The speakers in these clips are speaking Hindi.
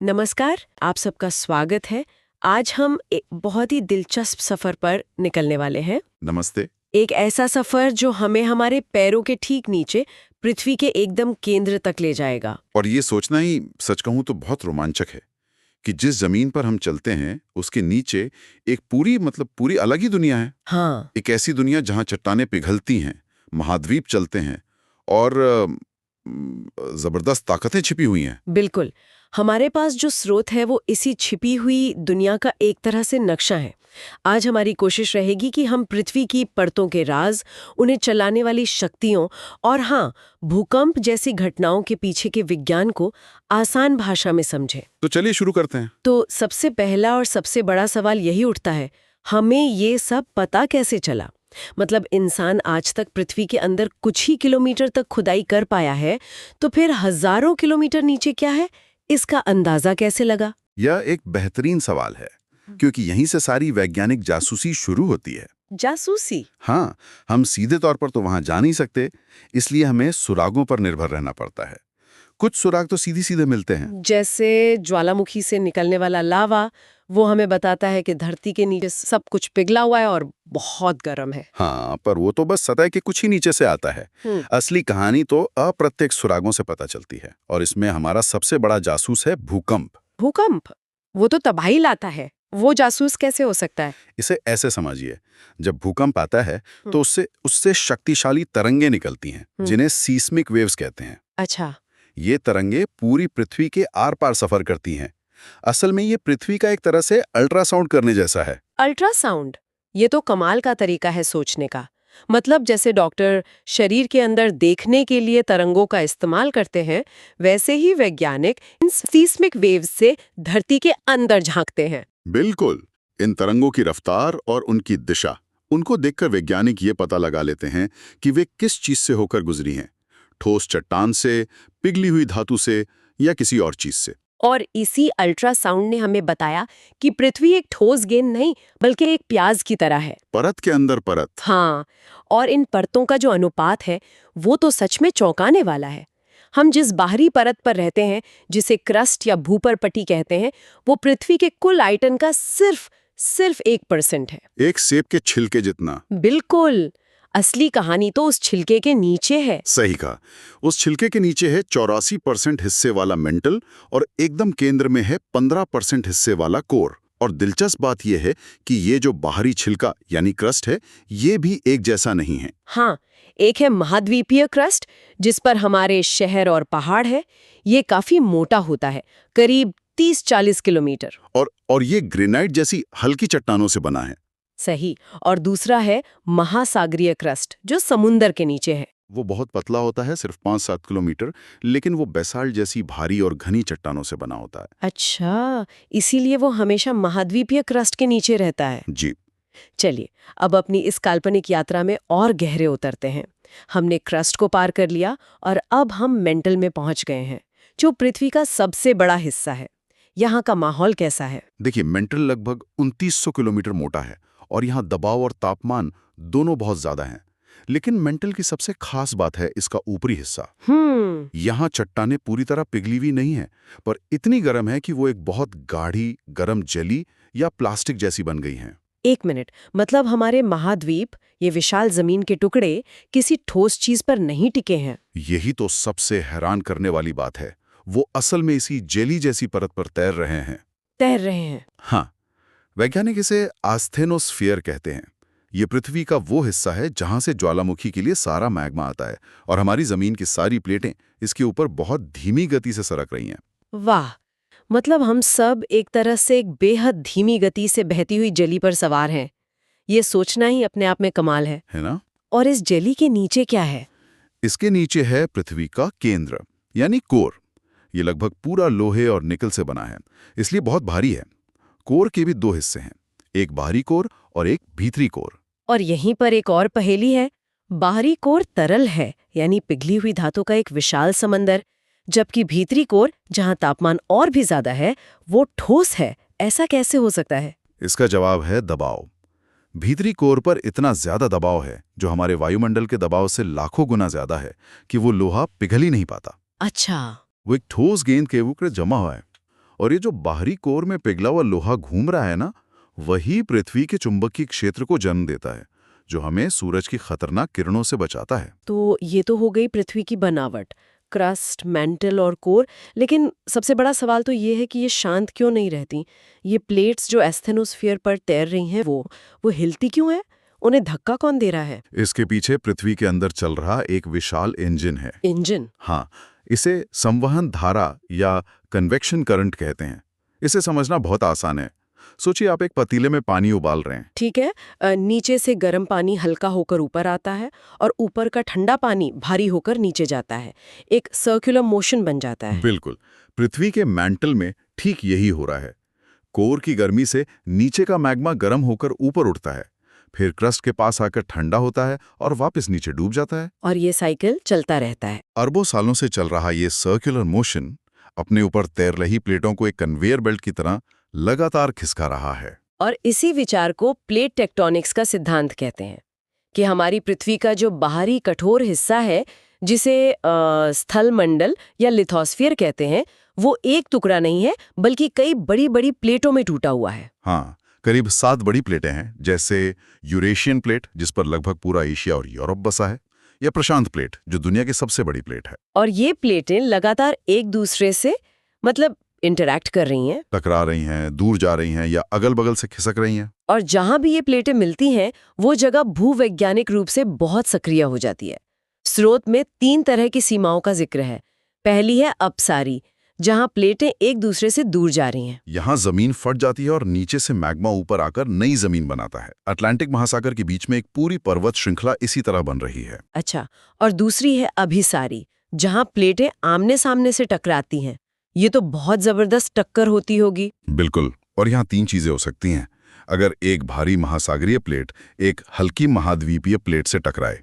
नमस्कार, आप सबका स्वागत है। आज हम एक बहुत ही दिलचस्प सफर पर निकलने वाले हैं। नमस्ते। एक ऐसा सफर जो हमें हमारे पैरों के ठीक नीचे पृथ्वी के एकदम केंद्र तक ले जाएगा। और ये सोचना ही सच कहूं तो बहुत रोमांचक है कि जिस जमीन पर हम चलते हैं उसके नीचे एक पूरी अलग ही दुनिया है। हाँ, एक ऐसी दुनिया जहां चट्टानें पिघलती हैं, महाद्वीप चलते हैं और जबरदस्त ताकतें छिपी हुई हैं। बिल्कुल। हमारे पास जो स्रोत है वो इसी छिपी हुई दुनिया का एक तरह से नक्शा है। आज हमारी कोशिश रहेगी कि हम पृथ्वी की परतों के राज, उन्हें चलाने वाली शक्तियों और हाँ, भूकंप जैसी घटनाओं के पीछे के विज्ञान को आसान भाषा में समझें। तो चलिए शुरू करते हैं। तो सबसे पहला और सबसे बड़ा सवाल यही उठता है, हमें ये सब पता कैसे चला? मतलब इंसान आज तक पृथ्वी के अंदर कुछ ही किलोमीटर तक खुदाई कर पाया है, तो फिर हजारों किलोमीटर नीचे क्या है, इसका अंदाजा कैसे लगा? यह एक बेहतरीन सवाल है क्योंकि यहीं से सारी वैज्ञानिक जासूसी शुरू होती है। जासूसी? हाँ, हम सीधे तौर पर तो वहां जा नहीं सकते, इसलिए हमें सुरागों पर निर्भर रहना पड़ता है। कुछ सुराग तो सीधी सीधे मिलते हैं। जैसे ज्वालामुखी से निकलने वाला लावा, वो हमें बताता है कि धरती के नीचे सब कुछ पिघला हुआ है और बहुत गर्म है। हाँ, पर वो तो बस सतह के कुछ ही नीचे से आता है। असली कहानी तो अप्रत्यक्ष सुरागों से पता चलती है और इसमें हमारा सबसे बड़ा जासूस है भूकंप। भूकंप? वो तो तबाही लाता है। वो जासूस कैसे हो सकता है? इसे ऐसे समझिए, जब भूकंप आता है तो उससे उससे शक्तिशाली तरंगे निकलती हैं, जिन्हें सीस्मिक वेव्स कहते हैं। अच्छा। ये तरंगे पूरी पृथ्वी के आर पार सफर करती हैं। असल में ये पृथ्वी का एक तरह से अल्ट्रासाउंड करने जैसा है। अल्ट्रासाउंड? ये तो कमाल का तरीका है सोचने का। मतलब जैसे डॉक्टर शरीर के अंदर देखने के लिए तरंगों का इस्तेमाल करते हैं, वैसे ही वैज्ञानिक इन सीस्मिक वेव्स से धरती के अंदर झांकते हैं। बिल्कुल। इन तरंगों की रफ्तार और उनकी दिशा, उनको देखकर वैज्ञानिक ये पता लगा लेते हैं कि वे किस चीज से होकर गुजरी हैं। ठोस चट्टान से, पिघली हुई धातु से या किसी और चीज से। और इसी अल्ट्रासाउंड ने हमें बताया कि पृथ्वी एक ठोस गेंद नहीं, बल्कि एक प्याज की तरह है। परत के अंदर परत। हाँ, और इन परतों का जो अनुपात है, वो तो सच में चौंकाने वाला है। हम जिस बाहरी परत पर रहते हैं, जिसे क्रस्ट या भूपरपट्टी कहते हैं, वो पृथ्वी के कुल आयतन का सिर्फ 1% है। एक सेब के छिलके जितना। बिल्कुल। असली कहानी तो उस छिलके के नीचे है। सही कहा। उस छिलके के नीचे है 84% हिस्से वाला मेंटल और एकदम केंद्र में है 15% हिस्से वाला कोर। और दिलचस्प बात यह है कि ये जो बाहरी छिलका यानी क्रस्ट है, ये भी एक जैसा नहीं है। हाँ, एक है महाद्वीपीय क्रस्ट, जिस पर हमारे शहर और पहाड़ है। ये काफी मोटा होता है, करीब 30-40 किलोमीटर। और ये ग्रेनाइट जैसी हल्की चट्टानों से बना है। सही। और दूसरा है महासागरीय क्रस्ट, जो समुंदर के नीचे है। वो बहुत पतला होता है, सिर्फ 5-7 किलोमीटर, लेकिन वो बेसाल्ट जैसी भारी और घनी चट्टानों से बना होता है। अच्छा, इसीलिए वो हमेशा महाद्वीपीय क्रस्ट के नीचे रहता है। जी। चलिए, अब अपनी इस काल्पनिक यात्रा में और गहरे उतरते हैं। हमने क्रस्ट को पार कर लिया और अब हम मेंटल में पहुंच गए हैं, जो पृथ्वी का सबसे बड़ा हिस्सा है। यहाँ का माहौल कैसा है? देखिए, मेंटल लगभग 2900 किलोमीटर मोटा है और यहाँ दबाव और तापमान दोनों बहुत ज्यादा हैं। लेकिन मेंटल की सबसे खास बात है इसका ऊपरी हिस्सा। यहाँ चट्टानें पूरी तरह पिघली हुई नहीं है, पर इतनी गर्म है कि वो एक बहुत गाढ़ी गर्म जेली या प्लास्टिक जैसी बन गई हैं। एक मिनट, मतलब हमारे महाद्वीप, ये विशाल जमीन के टुकड़े, किसी ठोस चीज पर नहीं टिके हैं? यही तो सबसे हैरान करने वाली बात है। वो असल में इसी जेली जैसी परत पर तैर रहे हैं। तैर रहे हैं? हाँ, वैज्ञानिक इसे आस्थेनोस्फीयर कहते हैं। ये पृथ्वी का वो हिस्सा है जहां से ज्वालामुखी के लिए सारा मैग्मा आता है और हमारी जमीन की सारी प्लेटें इसके ऊपर बहुत धीमी गति से सरक रही हैं। वाह, मतलब हम सब एक तरह से एक बेहद धीमी गति से बहती हुई जेली पर सवार हैं। ये सोचना ही अपने आप में कमाल है ना? और इस जेली के नीचे क्या है? इसके नीचे है पृथ्वी का केंद्र यानी कोर। ये लगभग पूरा लोहे और निकल से बना है, इसलिए बहुत भारी है। कोर के भी दो हिस्से हैं, एक बाहरी कोर और एक भीतरी कोर। और यहीं पर एक और पहेली है। बाहरी कोर तरल है, यानी पिघली हुई धातु का एक विशाल समंदर, जबकि भीतरी कोर, जहां तापमान और भी ज्यादा है, वो ठोस है। ऐसा कैसे हो सकता है? इसका जवाब है दबाव। भीतरी कोर पर इतना ज्यादा दबाव है, जो हमारे वायुमंडल के दबाव से लाखों गुना ज्यादा है, कि वो लोहा पिघल ही नहीं पाता। अच्छा। वो एक ठोस गेंद के ऊपर जमा हुआ है और ये जो बाहरी कोर में पिघला हुआ लोहा घूम रहा है ना, वही पृथ्वी के चुंबकीय क्षेत्र को जन्म देता है, जो हमें सूरज की खतरनाक किरणों से बचाता है। तो ये तो हो गई पृथ्वी की बनावट, क्रस्ट, मैंटल और कोर। लेकिन सबसे बड़ा सवाल तो ये है कि ये शांत क्यों नहीं रहती? ये प्लेट्स जो एस्थेनोस्फीयर पर तैर रही हैं वो हिलती क्यों है? उन्हें धक्का कौन दे रहा है? इसके पीछे पृथ्वी के अंदर चल रहा एक विशाल इंजन है। इंजन? हाँ, इसे संवहन धारा या कन्वेक्शन करंट कहते हैं। इसे समझना बहुत आसान है। सोचिए आप एक पतीले में पानी उबाल रहे हैं। ठीक है। नीचे से गर्म पानी हल्का होकर ऊपर आता है और ऊपर का ठंडा पानी भारी होकर नीचे जाता है। एक सर्कुलर मोशन बन जाता है। बिल्कुल। पृथ्वी के मैंटल में ठीक यही हो रहा है। कोर की गर्मी से नीचे का मैग्मा गर्म होकर ऊपर उठता है, फिर क्रस्ट के पास आकर ठंडा होता है और वापस नीचे डूब जाता है। और ये साइकिल चलता रहता है। अरबों सालों से चल रहा ये सर्कुलर मोशन अपने ऊपर तैर रही प्लेटों को एक कन्वेयर बेल्ट की तरह लगातार खिसका रहा है। और इसी विचार को प्लेट टेक्टोनिक्स का सिद्धांत कहते हैं कि हमारी पृथ्वी का जो बाहरी कठोर हिस्सा है, जिसे स्थल मंडल या लिथोस्फीयर कहते हैं, वो एक टुकड़ा नहीं है बल्कि कई बड़ी बड़ी प्लेटों में टूटा हुआ है। हाँ, करीब 7 बड़ी प्लेटें हैं, जैसे यूरेशियन प्लेट जिस पर लगभग पूरा एशिया और यूरोप बसा है, या प्रशांत प्लेट जो दुनिया की सबसे बड़ी प्लेट है। और ये प्लेटें लगातार एक दूसरे से इंटरैक्ट कर रही हैं, टकरा रही हैं, दूर जा रही हैं या अगल-बगल से खिसक रही हैं। और जहां भी ये प्लेटें मिलती हैं वो जगह भूवैज्ञानिक रूप से बहुत सक्रिय हो जाती है। स्रोत में 3 तरह की सीमाओं का जिक्र है। पहली है अपसारी, जहां प्लेटें एक दूसरे से दूर जा रही हैं। यहाँ जमीन फट जाती है और नीचे से मैग्मा ऊपर आकर नई जमीन बनाता है। अटलांटिक महासागर के बीच में एक पूरी पर्वत श्रृंखला इसी तरह बन रही है। अच्छा, और दूसरी है अभिसारी, जहां प्लेटें आमने सामने से टकराती हैं। ये तो बहुत जबरदस्त टक्कर होती होगी। बिल्कुल। और यहाँ 3 चीजें हो सकती हैं। अगर एक भारी महासागरीय प्लेट एक हल्की महाद्वीपीय प्लेट से टकराए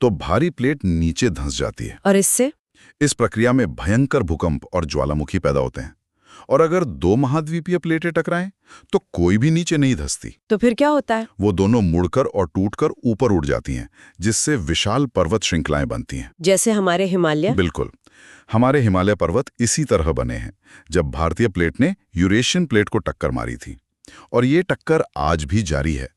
तो भारी प्लेट नीचे धंस जाती है, और इससे इस प्रक्रिया में भयंकर भूकंप और ज्वालामुखी पैदा होते हैं। और अगर 2 महाद्वीपीय प्लेटें टकराएं तो कोई भी नीचे नहीं धंसती। तो फिर क्या होता है? वो दोनों मुड़कर और टूटकर ऊपर उड़ जाती हैं, जिससे विशाल पर्वत श्रृंखलाएं बनती हैं। जैसे हमारे हिमालय? बिल्कुल। हमारे हिमालय पर्वत इसी तरह बने हैं, जब भारतीय प्लेट ने यूरेशियन प्लेट को टक्कर मारी थी। और ये टक्कर आज भी जारी है।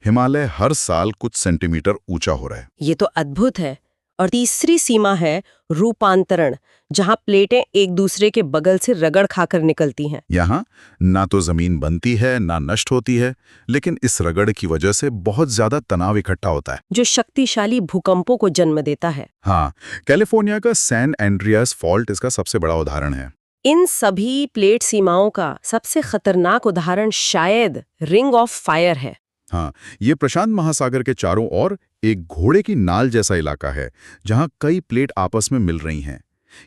हिमालय हर साल कुछ सेंटीमीटर ऊंचा हो रहा है। ये तो अद्भुत है। और तीसरी सीमा है रूपांतरण, जहां प्लेटें एक दूसरे के बगल से रगड़ खाकर निकलती हैं। यहाँ ना तो जमीन बनती है ना नष्ट होती है, लेकिन इस रगड़ की वजह से बहुत ज्यादा तनाव इकट्ठा होता है, जो शक्तिशाली भूकंपों को जन्म देता है। हाँ, कैलिफोर्निया का सैन एंड्रियास फॉल्ट इसका सबसे बड़ा उदाहरण है। इन सभी प्लेट सीमाओं का सबसे खतरनाक उदाहरण शायद रिंग ऑफ फायर है। हाँ, ये प्रशांत महासागर के चारों ओर एक घोड़े की नाल जैसा इलाका है, जहाँ कई प्लेट आपस में मिल रही हैं।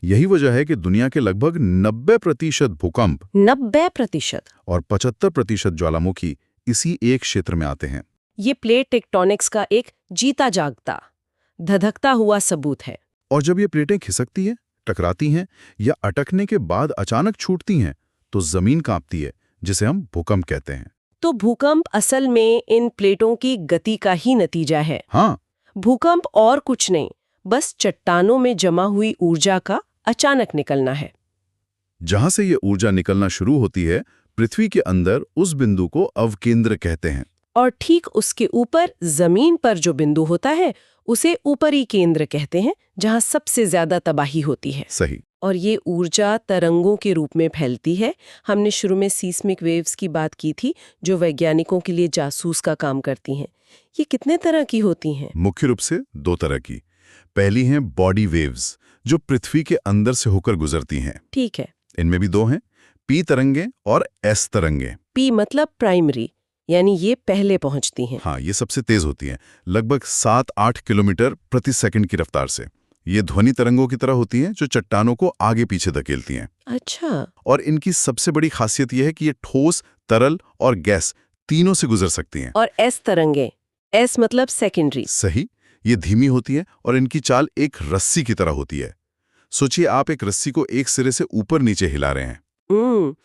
यही वजह है कि दुनिया के लगभग 90% भूकंप 90% और 75% ज्वालामुखी इसी एक क्षेत्र में आते हैं। ये प्लेट टेक्टोनिक्स का एक जीता जागता, धधकता हुआ सबूत है। और जब ये प्लेटें खिसकती हैं, टकराती हैं या अटकने के बाद अचानक छूटती हैं, तो जमीन कांपती है, जिसे हम भूकंप कहते हैं। तो भूकंप असल में इन प्लेटों की गति का ही नतीजा है। हाँ, भूकंप और कुछ नहीं, बस चट्टानों में जमा हुई ऊर्जा का अचानक निकलना है। जहां से ये ऊर्जा निकलना शुरू होती है, पृथ्वी के अंदर उस बिंदु को अवकेंद्र कहते हैं। और ठीक उसके ऊपर जमीन पर जो बिंदु होता है, उसे ऊपरी केंद्र कहते हैं, जहां सबसे ज्यादा तबाही होती है। सही। और ये ऊर्जा तरंगों के रूप में फैलती है। हमने शुरू में सीस्मिक वेव्स की बात की थी, जो वैज्ञानिकों के लिए जासूस का काम करती हैं। ये कितने तरह की होती हैं? मुख्य रूप से 2 तरह की। पहली हैं बॉडी वेव्स, जो पृथ्वी के अंदर से होकर गुजरती हैं। ठीक है। इनमें भी 2 हैं, पी तरंगे और एस तरंगे। पी मतलब प्राइमरी, यानी ये पहले पहुंचती हैं। हाँ, ये सबसे तेज होती हैं, लगभग 7-8 किलोमीटर प्रति सेकंड की रफ्तार से। ये ध्वनि तरंगों की तरह होती हैं, जो चट्टानों को आगे पीछे धकेलती हैं। अच्छा। और इनकी सबसे बड़ी खासियत यह है कि ये ठोस, तरल और गैस तीनों से गुजर सकती हैं। और एस तरंगे, एस मतलब सेकेंडरी। सही। ये धीमी होती है और इनकी चाल एक रस्सी की तरह होती है। सोचिए आप एक रस्सी को एक सिरे से ऊपर नीचे हिला रहे हैं।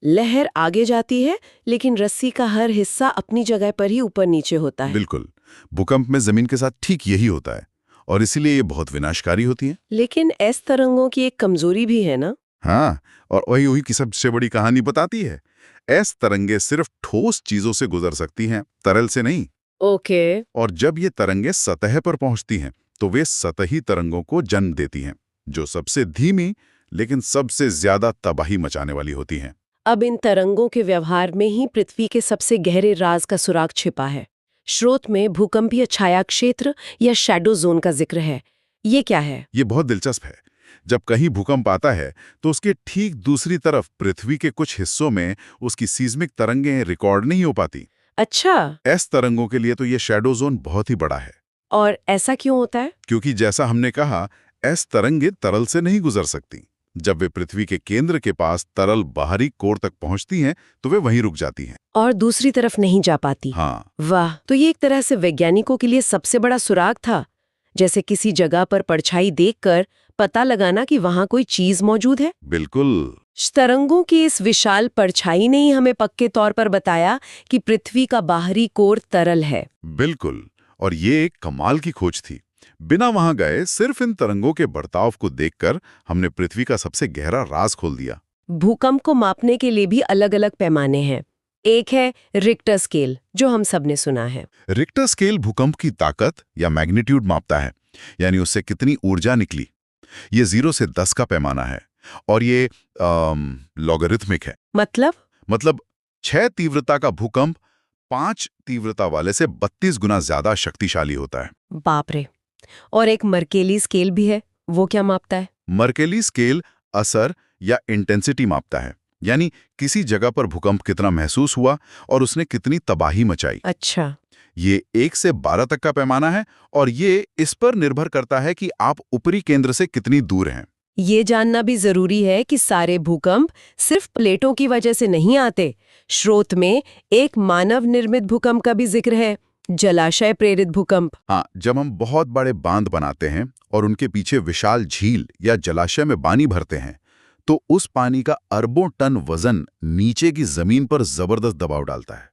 लहर आगे जाती है, लेकिन रस्सी का हर हिस्सा अपनी जगह पर ही ऊपर नीचे होता है। बिल्कुल। भूकंप में जमीन के साथ ठीक यही होता है, और इसीलिए ये बहुत विनाशकारी होती है। लेकिन एस तरंगों की एक कमजोरी भी है ना? हाँ, और वही वही की सबसे बड़ी कहानी बताती है। एस तरंगे सिर्फ ठोस चीजों से गुजर सकती हैं, तरल से नहीं। ओके। और जब ये तरंगे सतह पर पहुंचती हैं, तो वे सतही तरंगों को जन्म देती हैं, जो सबसे धीमी लेकिन सबसे ज्यादा तबाही मचाने वाली होती हैं। अब इन तरंगों के व्यवहार में ही पृथ्वी के सबसे गहरे राज का सुराग छिपा है। स्रोत में भूकंपीय छाया क्षेत्र या शैडो जोन का जिक्र है। ये क्या है? ये बहुत दिलचस्प है। जब कहीं भूकंप आता है, तो उसके ठीक दूसरी तरफ पृथ्वी के कुछ हिस्सों में उसकी सीस्मिक तरंगें रिकॉर्ड नहीं हो पाती। अच्छा। एस तरंगों के लिए तो ये शैडो जोन बहुत ही बड़ा है। और ऐसा क्यों होता है? क्योंकि जैसा हमने कहा, एस तरंगे तरल से नहीं गुजर सकती। जब वे पृथ्वी के केंद्र के पास तरल बाहरी कोर तक पहुंचती हैं, तो वे वहीं रुक जाती हैं। और दूसरी तरफ नहीं जा पाती। हाँ, वाह, तो ये एक तरह से वैज्ञानिकों के लिए सबसे बड़ा सुराग था। जैसे किसी जगह पर परछाई देखकर पता लगाना कि वहां कोई चीज मौजूद है। बिल्कुल। तरंगों की इस विशाल परछाई ने ही हमें पक्के तौर पर बताया कि पृथ्वी का बाहरी कोर तरल है। बिल्कुल। और ये एक कमाल की खोज थी। बिना वहां गए सिर्फ इन तरंगों के बर्ताव को देखकर हमने पृथ्वी का सबसे गहरा राज खोल दिया। भूकंप को मापने के लिए भी अलग अलग पैमाने हैं। एक है रिक्टर स्केल, जो हम सबने सुना है। रिक्टर स्केल भूकंप की ताकत या मैग्नीट्यूड मापता है, यानी उससे कितनी ऊर्जा निकली। ये 0 से 10 का पैमाना है और ये लॉगरिथमिक है। मतलब 6 तीव्रता का भूकंप 5 तीव्रता वाले से 32 गुना ज्यादा शक्तिशाली होता है। बाप रे। और एक मर्केली स्केल भी है, वो क्या मापता है? मर्केली स्केल असर या इंटेंसिटी मापता है, यानी किसी जगह पर भूकंप कितना महसूस हुआ और उसने कितनी तबाही मचाई। अच्छा। ये 1 से 12 तक का पैमाना है और ये इस पर निर्भर करता है कि आप ऊपरी केंद्र से कितनी दूर हैं। ये जानना भी जरूरी है कि सारे भूकंप सिर्फ प्लेटों की वजह से नहीं आते। स्रोत में एक मानव निर्मित भूकंप का भी जिक्र है, जलाशय प्रेरित भूकंप। हाँ, जब हम बहुत बड़े बांध बनाते हैं और उनके पीछे विशाल झील या जलाशय में पानी भरते हैं, तो उस पानी का अरबों टन वजन नीचे की जमीन पर जबरदस्त दबाव डालता है।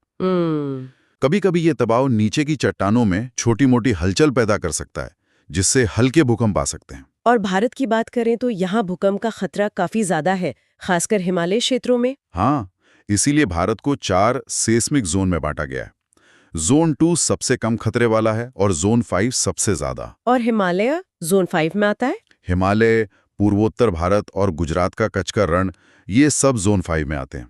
कभी-कभी ये दबाव नीचे की चट्टानों में छोटी-मोटी हलचल पैदा कर सकता है, जिससे हल्के भूकंप आ सकते हैं। और भारत की बात करें तो यहाँ भूकंप का खतरा काफी ज्यादा है, खासकर हिमालय क्षेत्रों में। हाँ, इसीलिए भारत को 4 सेस्मिक जोन में बांटा गया है। जोन 2 सबसे कम खतरे वाला है और जोन 5 सबसे ज्यादा। और हिमालय जोन 5 में आता है। हिमालय, पूर्वोत्तर भारत और गुजरात का कच्छ का रण, ये सब जोन 5 में आते हैं।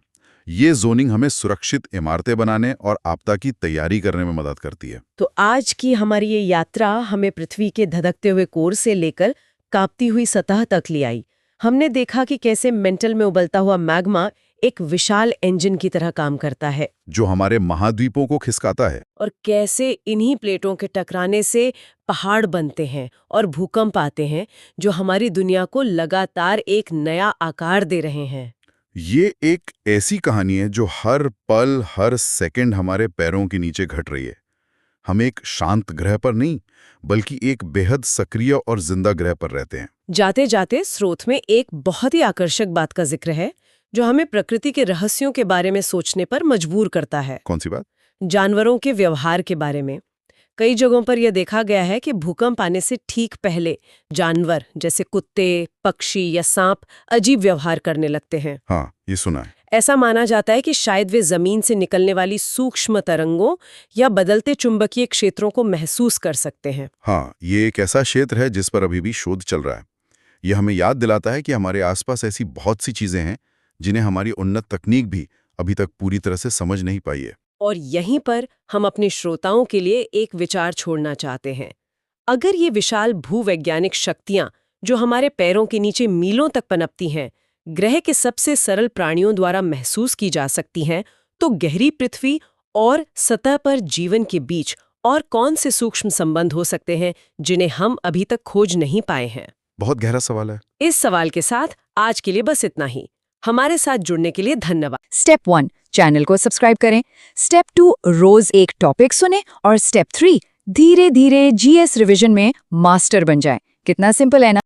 ये जोनिंग हमें सुरक्षित इमारतें बनाने और आपदा की तैयारी करने में मदद करती है। तो आज की हमारी ये यात्रा हमें पृथ्वी के धधकते हुए कोर से लेकर कांपती हुई सतह तक ले आई। हमने देखा कि कैसे मेंटल में उबलता हुआ मैग्मा एक विशाल इंजन की तरह काम करता है, जो हमारे महाद्वीपों को खिसकाता है। और कैसे इन्हीं प्लेटों के टकराने से पहाड़ बनते हैं और भूकंप आते हैं, जो हमारी दुनिया को लगातार एक नया आकार दे रहे हैं। ये एक ऐसी कहानी है जो हर पल, हर सेकंड हमारे पैरों के नीचे घट रही है। हम एक शांत ग्रह पर नहीं, बल्कि एक बेहद सक्रिय और जिंदा ग्रह पर रहते हैं। जाते जाते स्रोत में एक बहुत ही आकर्षक बात का जिक्र है, जो हमें प्रकृति के रहस्यों के बारे में सोचने पर मजबूर करता है। कौन सी बात? जानवरों के व्यवहार के बारे में। कई जगहों पर यह देखा गया है कि भूकंप आने से ठीक पहले जानवर जैसे कुत्ते, पक्षी या सांप अजीब व्यवहार करने लगते हैं। हाँ, ये सुना है। ऐसा माना जाता है कि शायद वे जमीन से निकलने वाली सूक्ष्म तरंगों या बदलते चुंबकीय क्षेत्रों को महसूस कर सकते हैं। हाँ, ये एक ऐसा क्षेत्र है जिस पर अभी भी शोध चल रहा है। यह हमें याद दिलाता है कि हमारे आसपास ऐसी बहुत सी चीजें हैं जिन्हें हमारी उन्नत तकनीक भी अभी तक पूरी तरह से समझ नहीं पाई है। और यहीं पर हम अपने श्रोताओं के लिए एक विचार छोड़ना चाहते हैं। अगर ये विशाल भूवैज्ञानिक शक्तियां जो हमारे पैरों के नीचे मीलों तक पनपती हैं, ग्रह के सबसे सरल प्राणियों द्वारा महसूस की जा सकती हैं, तो गहरी पृथ्वी और सतह पर जीवन के बीच और कौन से सूक्ष्म संबंध हो सकते हैं जिन्हें हम अभी तक खोज नहीं पाए हैं? बहुत गहरा सवाल है। इस सवाल के साथ आज के लिए बस इतना ही। हमारे साथ जुड़ने के लिए धन्यवाद। स्टेप 1 चैनल को सब्सक्राइब करें। स्टेप 2 रोज एक टॉपिक सुने और स्टेप 3 धीरे धीरे जीएस रिवीजन में मास्टर बन जाएं। कितना सिंपल है ना।